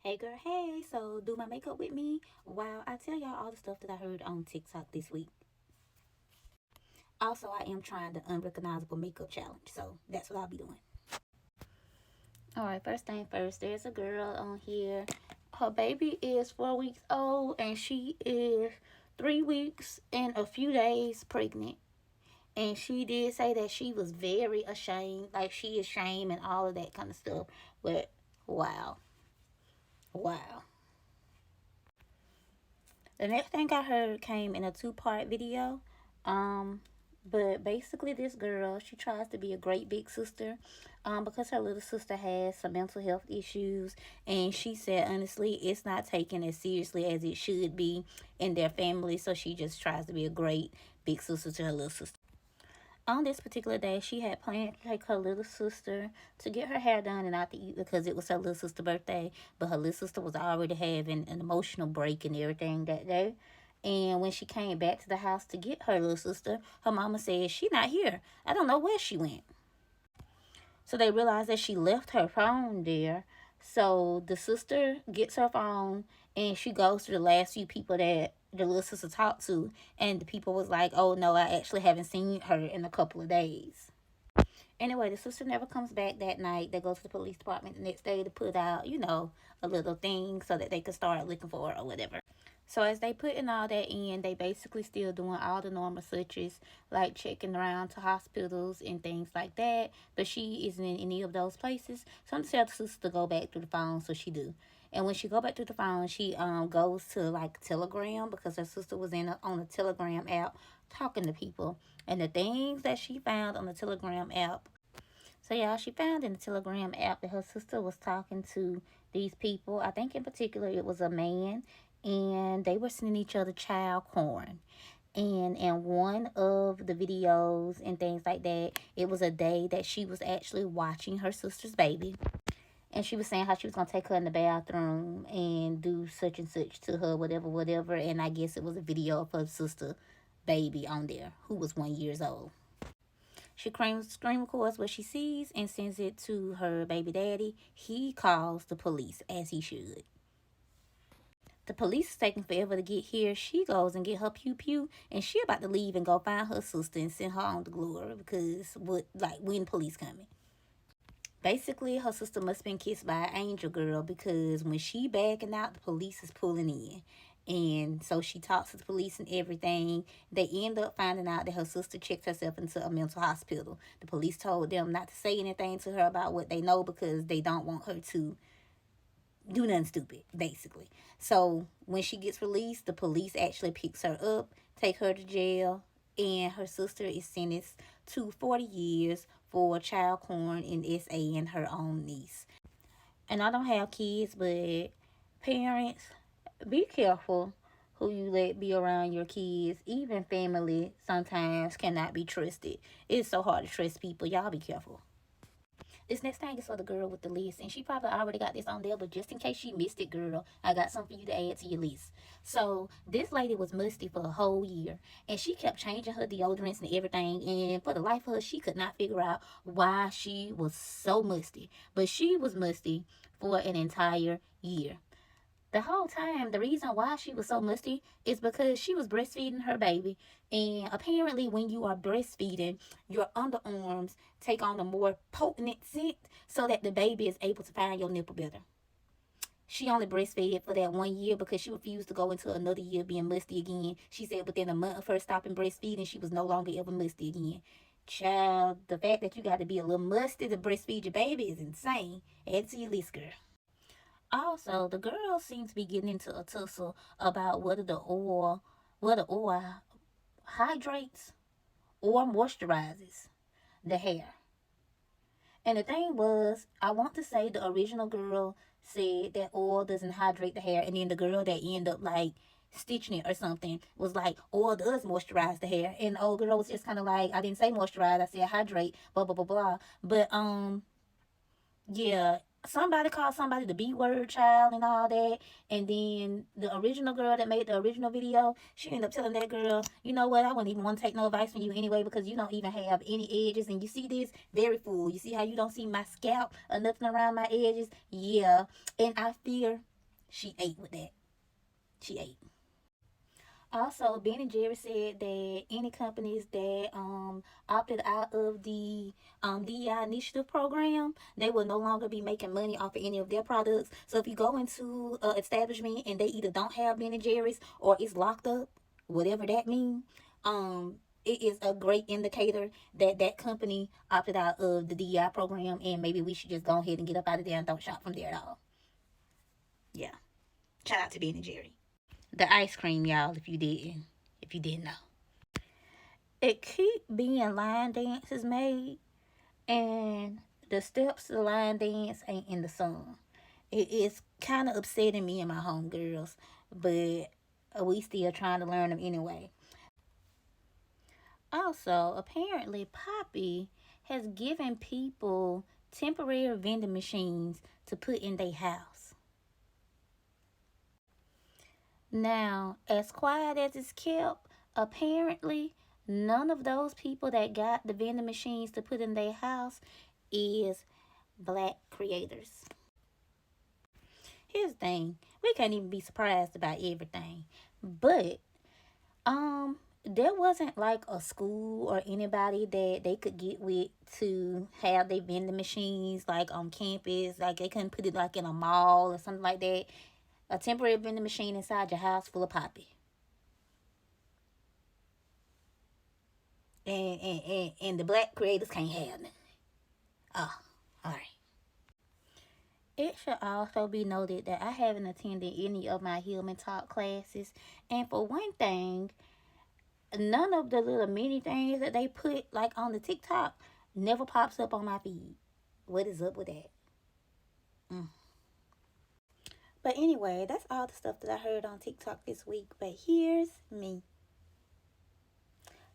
Hey girl, hey, so do my makeup with me while I tell y'all all the stuff that I heard on TikTok this week. Also, I am trying the unrecognizable makeup challenge, so that's what I'll be doing. Alright, first thing first, there's a girl on here. Her baby is 4 weeks old and she is 3 weeks and a few days pregnant. And she did say that she was very ashamed, like she is ashamed and all of that kind of stuff. But wow, wow. The next thing I heard came in a two-part video. Um, but basically, this girl, she tries to be a great big sister, because her little sister has some mental health issues, and she said honestly, it's not taken as seriously as it should be in their family. So she just tries to be a great big sister to her little sister. On this particular day, she had planned to take her little sister to get her hair done and out to eat because it was her little sister's birthday. But her little sister was already having an emotional break and everything that day. And when she came back to the house to get her little sister, her mama said, "She not here. I don't know where she went." So they realized that she left her phone there. So the sister gets her phone and she goes to the last few people that the little sister talked to. And the people was like, "Oh no, I actually haven't seen her in a couple of days." Anyway, the sister never comes back that night. They go to the police department the next day to put out, a little thing so that they could start looking for her or whatever. So as they putting all that in, they basically still doing all the normal searches, like checking around to hospitals and things like that. But she isn't in any of those places. So I'm telling the sister to go back through the phone, so she do. And when she go back through the phone, she goes to like Telegram because her sister was on a Telegram app talking to people. And the things that she found on the Telegram app. So yeah, she found in the Telegram app that her sister was talking to these people. I think in particular it was a man, and they were sending each other child corn. And in one of the videos and things like that, it was a day that she was actually watching her sister's baby. And she was saying how she was going to take her in the bathroom and do such and such to her, whatever, whatever. And I guess it was a video of her sister baby on there who was 1 year old. She screen records what she sees and sends it to her baby daddy. He calls the police, as he should. The police is taking forever to get here. She goes and get her pew pew, and she about to leave and go find her sister and send her on to glory because when police coming. Basically, her sister must have been kissed by an angel girl because when she backing out, the police is pulling in. And so she talks to the police and everything. They end up finding out that her sister checked herself into a mental hospital. The police told them not to say anything to her about what they know because they don't want her to do nothing stupid, basically. So when she gets released, the police actually picks her up, take her to jail, and her sister is sentenced to 40 years for child porn in SA and her own niece. And I don't have kids, but parents, be careful who you let be around your kids. Even family sometimes cannot be trusted. It's so hard to trust people. Y'all be careful. This next thing is for the girl with the list, and she probably already got this on there, but just in case she missed it, girl, I got something for you to add to your list. So this lady was musty for a whole year, and she kept changing her deodorants and everything, and for the life of her, she could not figure out why she was so musty. But she was musty for an entire year. The whole time, the reason why she was so musty is because she was breastfeeding her baby. And apparently, when you are breastfeeding, your underarms take on a more potent scent so that the baby is able to find your nipple better. She only breastfed for that 1 year because she refused to go into another year being musty again. She said within a month of her stopping breastfeeding, she was no longer ever musty again. Child, the fact that you got to be a little musty to breastfeed your baby is insane. Add to your list, girl. Also, the girls seem to be getting into a tussle about whether the oil hydrates or moisturizes the hair. And the thing was, I want to say the original girl said that oil doesn't hydrate the hair, and then the girl that ended up like stitching it or something was like, oil does moisturize the hair. And the old girl was just kind of like, I didn't say moisturize, I said hydrate, blah blah blah blah. But yeah, somebody called somebody the B word child and all that. And then the original girl that made the original video, she ended up telling that girl, you know what, I wouldn't even want to take no advice from you anyway because you don't even have any edges. And you see this? Very full. You see how you don't see my scalp or nothing around my edges? Yeah. And I fear She ate with that. She ate. Also, Ben and Jerry said that any companies that opted out of the DEI initiative program, they will no longer be making money off of any of their products. So if you go into an establishment and they either don't have Ben and Jerry's or it's locked up, whatever that means, it is a great indicator that that company opted out of the DEI program, and maybe we should just go ahead and get up out of there and don't shop from there at all. Yeah. Shout out to Ben and Jerry. The ice cream, y'all, if you didn't know. It keep being line dances made, and the steps to the line dance ain't in the song. It is kind of upsetting me and my homegirls, but we still trying to learn them anyway. Also, apparently, Poppy has given people temporary vending machines to put in their house. Now, as quiet as it's kept, apparently none of those people that got the vending machines to put in their house is black creators. Here's the thing, we can't even be surprised about everything. But there wasn't like a school or anybody that they could get with to have their vending machines like on campus. Like they couldn't put it like in a mall or something like that. A temporary vending machine inside your house full of Poppy. And the black creators can't have none. Oh, all right. It should also be noted that I haven't attended any of my Human Talk classes. And for one thing, none of the little mini things that they put like on the TikTok never pops up on my feed. What is up with that? Mm. But anyway, that's all the stuff that I heard on TikTok this week. But here's me.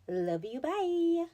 Love you. Bye.